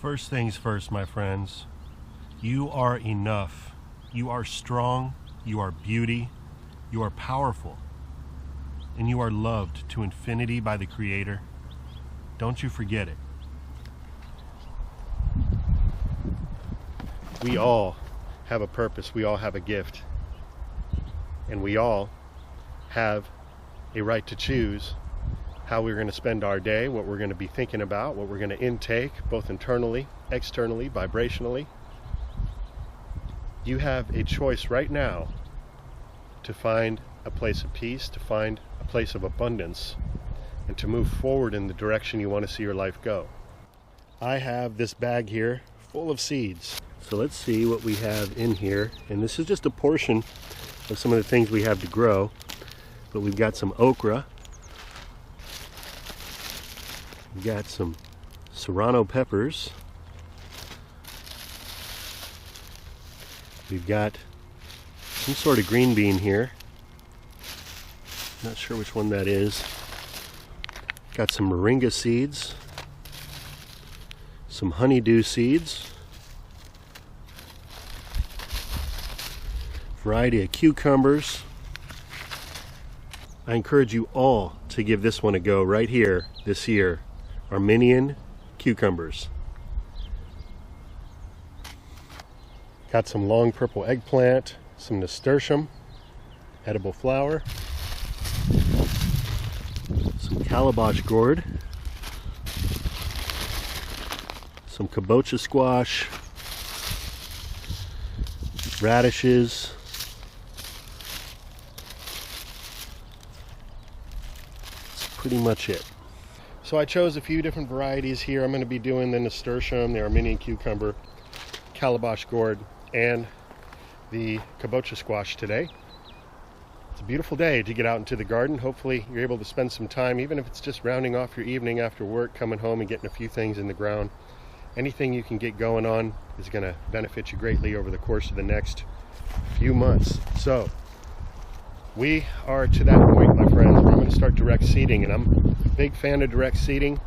First things first, my friends. You are enough. You are strong. You are beauty. You are powerful. And you are loved to infinity by the Creator. Don't you forget it. We all have a purpose. We all have a gift. And we all have a right to choose how we're going to spend our day, what we're going to be thinking about, what we're going to intake, both internally, externally, vibrationally. You have a choice right now to find a place of peace, to find a place of abundance, and to move forward in the direction you want to see your life go. I have this bag here full of seeds. So let's see what we have in here. And this is just a portion of some of the things we have to grow. But we've got some okra. We've got some serrano peppers. We've got some sort of green bean here. Not sure which one that is. Got some moringa seeds. Some honeydew seeds. Variety of cucumbers. I encourage you all to give this one a go right here this year. Armenian cucumbers. Got some long purple eggplant, some nasturtium, edible flower, some calabash gourd, some kabocha squash, radishes, that's pretty much it. So I chose a few different varieties here. I'm going to be doing the nasturtium, the Armenian cucumber, calabash gourd, and the kabocha squash today. It's a beautiful day to get out into the garden. Hopefully you're able to spend some time, even if it's just rounding off your evening after work, coming home and getting a few things in the ground. Anything you can get going on is going to benefit you greatly over the course of the next few months. So we are to that point, my friends, where I'm going to start direct seeding, and I'm a big fan of direct seeding.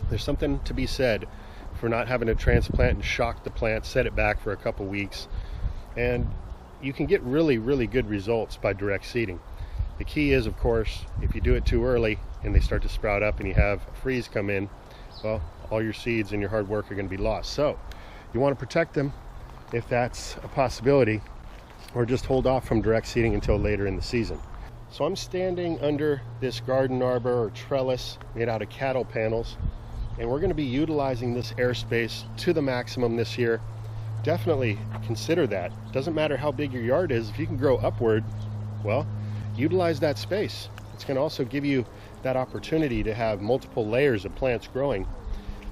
There's something to be said for not having to transplant and shock the plant, set it back for a couple weeks, and you can get really good results by direct seeding. The key is, of course, if you do it too early and they start to sprout up and you have a freeze come in, well, all your seeds and your hard work are going to be lost. So you want to protect them if that's a possibility, or just hold off from direct seeding until later in the season. So I'm standing under this garden arbor or trellis made out of cattle panels, and we're going to be utilizing this airspace to the maximum this year. Definitely consider that. Doesn't matter how big your yard is, if you can grow upward, well, utilize that space. It's going to also give you that opportunity to have multiple layers of plants growing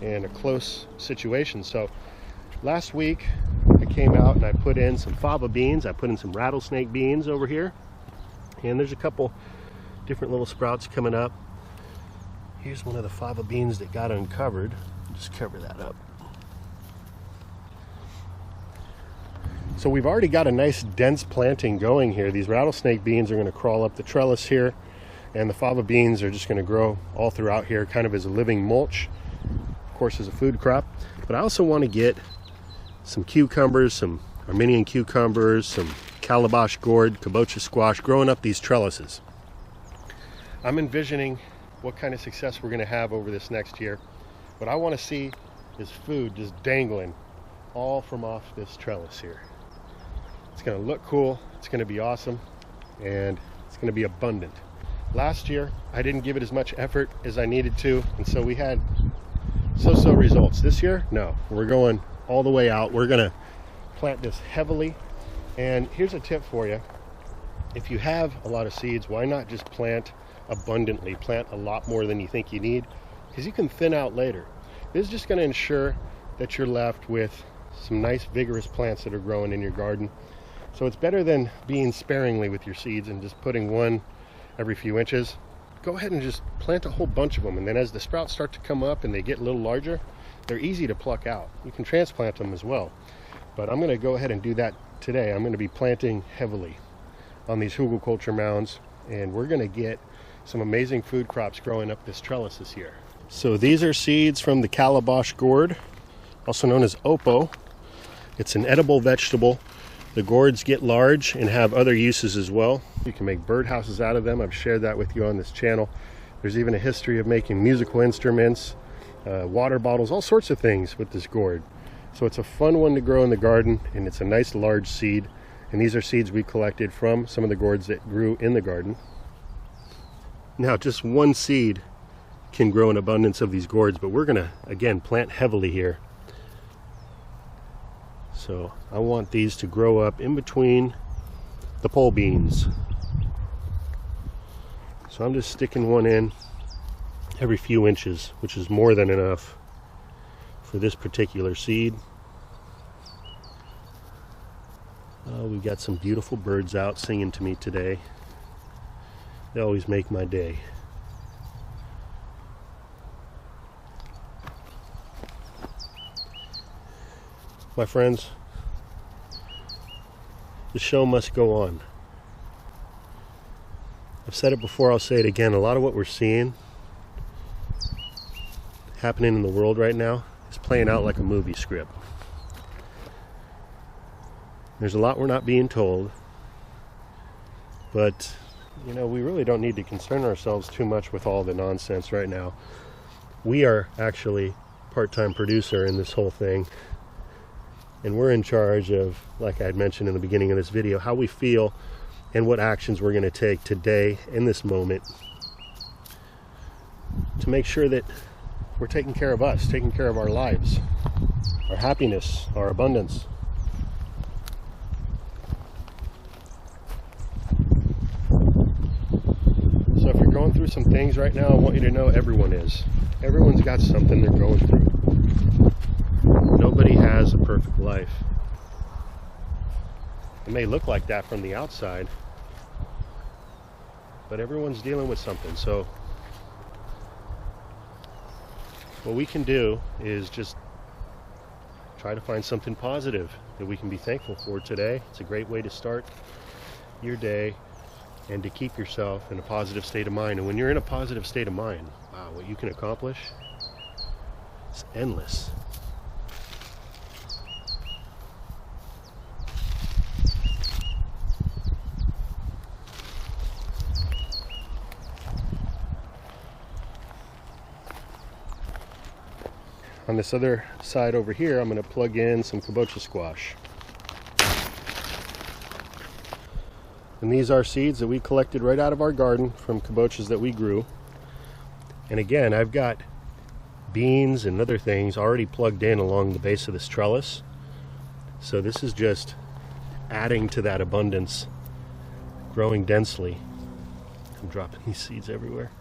in a close situation. So last week I came out and I put in some fava beans. I put in some rattlesnake beans over here, and there's a couple different little sprouts coming up. Here's one of the fava beans that got uncovered. Just cover that up. So we've already got a nice dense planting going here. These rattlesnake beans are going to crawl up the trellis here, and the fava beans are just going to grow all throughout here, kind of as a living mulch, of course, as a food crop. But I also want to get some cucumbers, some Armenian cucumbers, some calabash gourd, kabocha squash growing up these trellises. I'm envisioning what kind of success we're going to have over this next year. What I want to see is food just dangling all from off this trellis here. It's going to look cool, it's going to be awesome, and it's going to be abundant. Last year I didn't give it as much effort as I needed to, and so we had so-so results. This year, no, we're going all the way out. We're going to plant this heavily. And here's a tip for you. If you have a lot of seeds, why not just plant abundantly? Plant a lot more than you think you need, because you can thin out later. This is just going to ensure that you're left with some nice vigorous plants that are growing in your garden. So it's better than being sparingly with your seeds and just putting one every few inches. Go ahead and just plant a whole bunch of them, and then as the sprouts start to come up and they get a little larger, they're easy to pluck out. You can transplant them as well, but I'm going to go ahead and do that today. I'm going to be planting heavily on these hugelkultur mounds, and we're going to get some amazing food crops growing up this trellis this year. So these are seeds from the calabash gourd. also known as opo. It's an edible vegetable. The gourds get large and have other uses as well. You can make birdhouses out of them. I've shared that with you on this channel. There's even a history of making musical instruments, water bottles, all sorts of things with this gourd. So it's a fun one to grow in the garden, and it's a nice large seed. And these are seeds we collected from some of the gourds that grew in the garden. Now, just one seed can grow an abundance of these gourds, but we're gonna, again, plant heavily here. So I want these to grow up in between the pole beans. So I'm just sticking one in every few inches, which is more than enough for this particular seed. We've got some beautiful birds out singing to me today. They always make my day. My friends, the show must go on. I've said it before, I'll say it again. A lot of what we're seeing happening in the world right now is playing out like a movie script. There's a lot we're not being told, but you know, we really don't need to concern ourselves too much with all the nonsense right now. We are actually part-time producer in this whole thing, and we're in charge of, like I had mentioned in the beginning of this video, how we feel and what actions we're going to take today in this moment to make sure that we're taking care of us, taking care of our lives, our happiness, our abundance. So if you're going through some things right now, I want you to know everyone is. Everyone's got something they're going through. Nobody has a perfect life. It may look like that from the outside, but everyone's dealing with something. So what we can do is just try to find something positive that we can be thankful for today. It's a great way to start your day and to keep yourself in a positive state of mind. And when you're in a positive state of mind, wow, what you can accomplish is endless. On this other side over here, I'm going to plug in some kabocha squash. And these are seeds that we collected right out of our garden from kabochas that we grew. And again, I've got beans and other things already plugged in along the base of this trellis. So this is just adding to that abundance, growing densely. I'm dropping these seeds everywhere.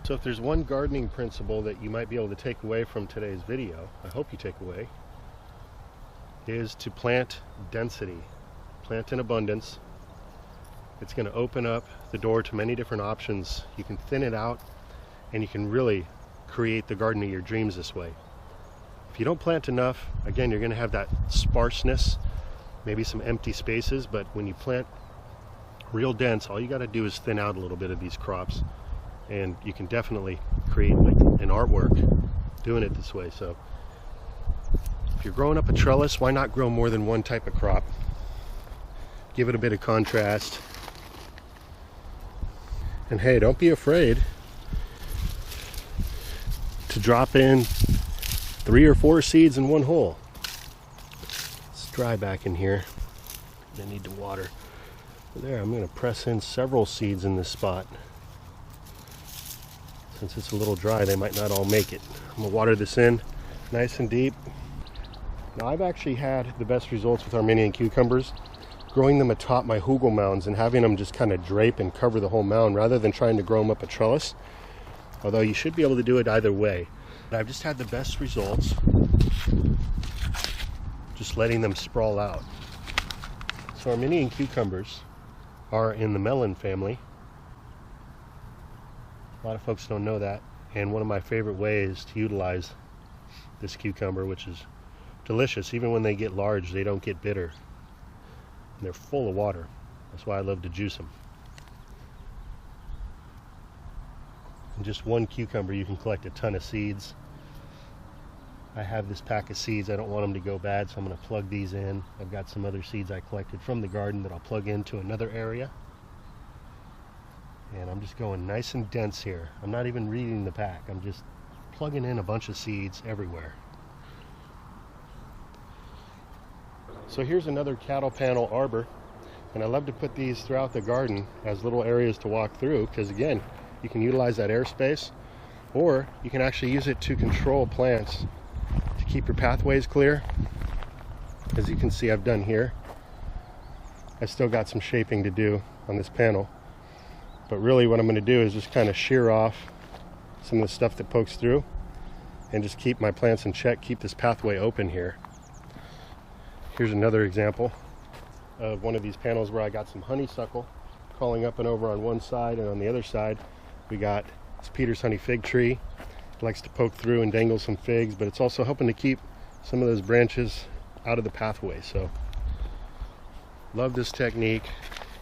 So if there's one gardening principle that you might be able to take away from today's video, I hope you take away, is to plant density, plant in abundance. It's going to open up the door to many different options. You can thin it out, and you can really create the garden of your dreams this way. If you don't plant enough, again, you're going to have that sparseness, maybe some empty spaces, but when you plant real dense, all you got to do is thin out a little bit of these crops. And you can definitely create like an artwork doing it this way. So if you're growing up a trellis, why not grow more than one type of crop? Give it a bit of contrast. And hey, don't be afraid to drop in 3 or 4 seeds in one hole. It's dry back in here. I need to water. There, I'm going to press in several seeds in this spot. Since it's a little dry, they might not all make it. I'm going to water this in nice and deep. Now, I've actually had the best results with Armenian cucumbers growing them atop my hugel mounds and having them just kind of drape and cover the whole mound rather than trying to grow them up a trellis. Although you should be able to do it either way. But I've just had the best results just letting them sprawl out. So Armenian cucumbers are in the melon family. A lot of folks don't know that, and one of my favorite ways to utilize this cucumber, which is delicious, even when they get large, they don't get bitter. And they're full of water. That's why I love to juice them. just one cucumber you can collect a ton of seeds. I have this pack of seeds. I don't want them to go bad, so I'm going to plug these in. I've got some other seeds I collected from the garden that I'll plug into another area. And I'm just going nice and dense here. I'm not even reading the pack. I'm just plugging in a bunch of seeds everywhere. So here's another cattle panel arbor. And I love to put these throughout the garden as little areas to walk through, because again, you can utilize that airspace, or you can actually use it to control plants to keep your pathways clear. As you can see, I've done here. I still got some shaping to do on this panel, but really what I'm going to do is just kind of shear off some of the stuff that pokes through and just keep my plants in check, keep this pathway open here. Here's another example of one of these panels where I got some honeysuckle crawling up and over on one side, and on the other side we got this Peter's honey fig tree. It likes to poke through and dangle some figs, but it's also helping to keep some of those branches out of the pathway. So love this technique.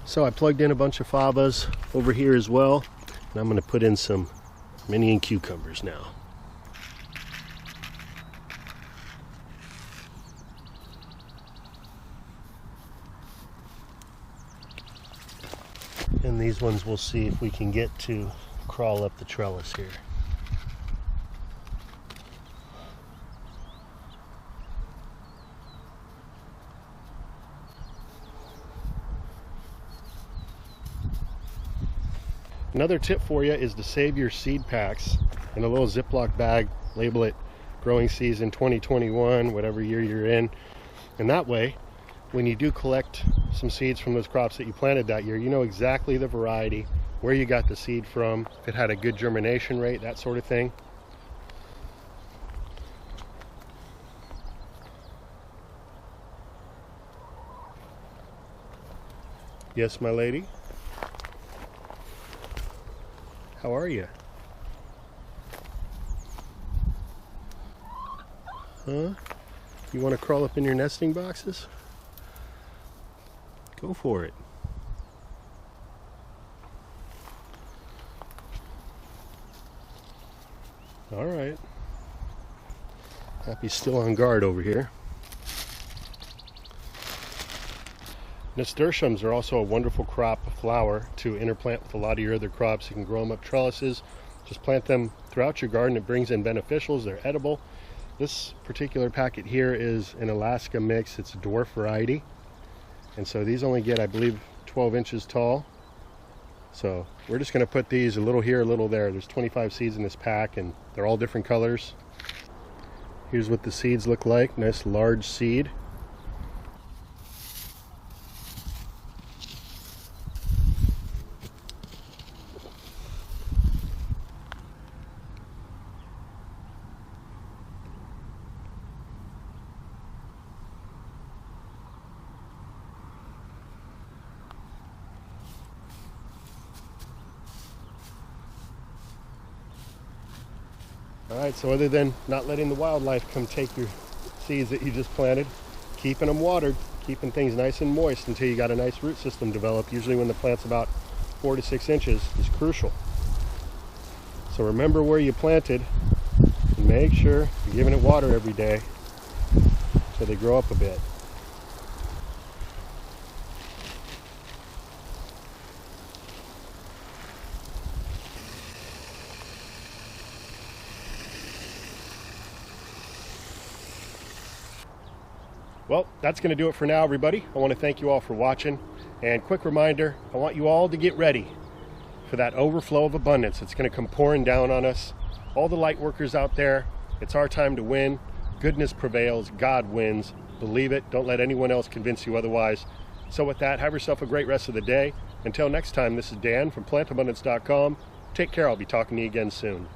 So I plugged in a bunch of favas over here as well, and I'm going to put in some Armenian cucumbers now. And these ones we'll see if we can get to crawl up the trellis here. Another tip for you is to save your seed packs in a little Ziploc bag, label it growing season 2021, whatever year you're in, and that way when you do collect some seeds from those crops that you planted that year, you know exactly the variety, where you got the seed from, if it had a good germination rate, that sort of thing. Yes, my lady? How are you? Huh? You want to crawl up in your nesting boxes? Go for it. All right. Happy's still on guard over here. Nasturtiums are also a wonderful crop of flower to interplant with a lot of your other crops. You can grow them up trellises. Just plant them throughout your garden. It brings in beneficials. They're edible. This particular packet here is an Alaska mix. It's a dwarf variety. And so these only get, I believe, 12 inches tall. So we're just going to put these a little here, a little there. There's 25 seeds in this pack, and they're all different colors. Here's what the seeds look like. Nice large seed. Alright, so other than not letting the wildlife come take your seeds that you just planted, keeping them watered, keeping things nice and moist until you got a nice root system developed, usually when the plant's about 4 to 6 inches, is crucial. So remember where you planted, and make sure you're giving it water every day so they grow up a bit. Well, that's going to do it for now, everybody. I want to thank you all for watching. And quick reminder, I want you all to get ready for that overflow of abundance. It's going to come pouring down on us. All the light workers out there, it's our time to win. Goodness prevails. God wins. Believe it. Don't let anyone else convince you otherwise. So with that, have yourself a great rest of the day. Until next time, this is Dan from plantabundance.com. Take care. I'll be talking to you again soon.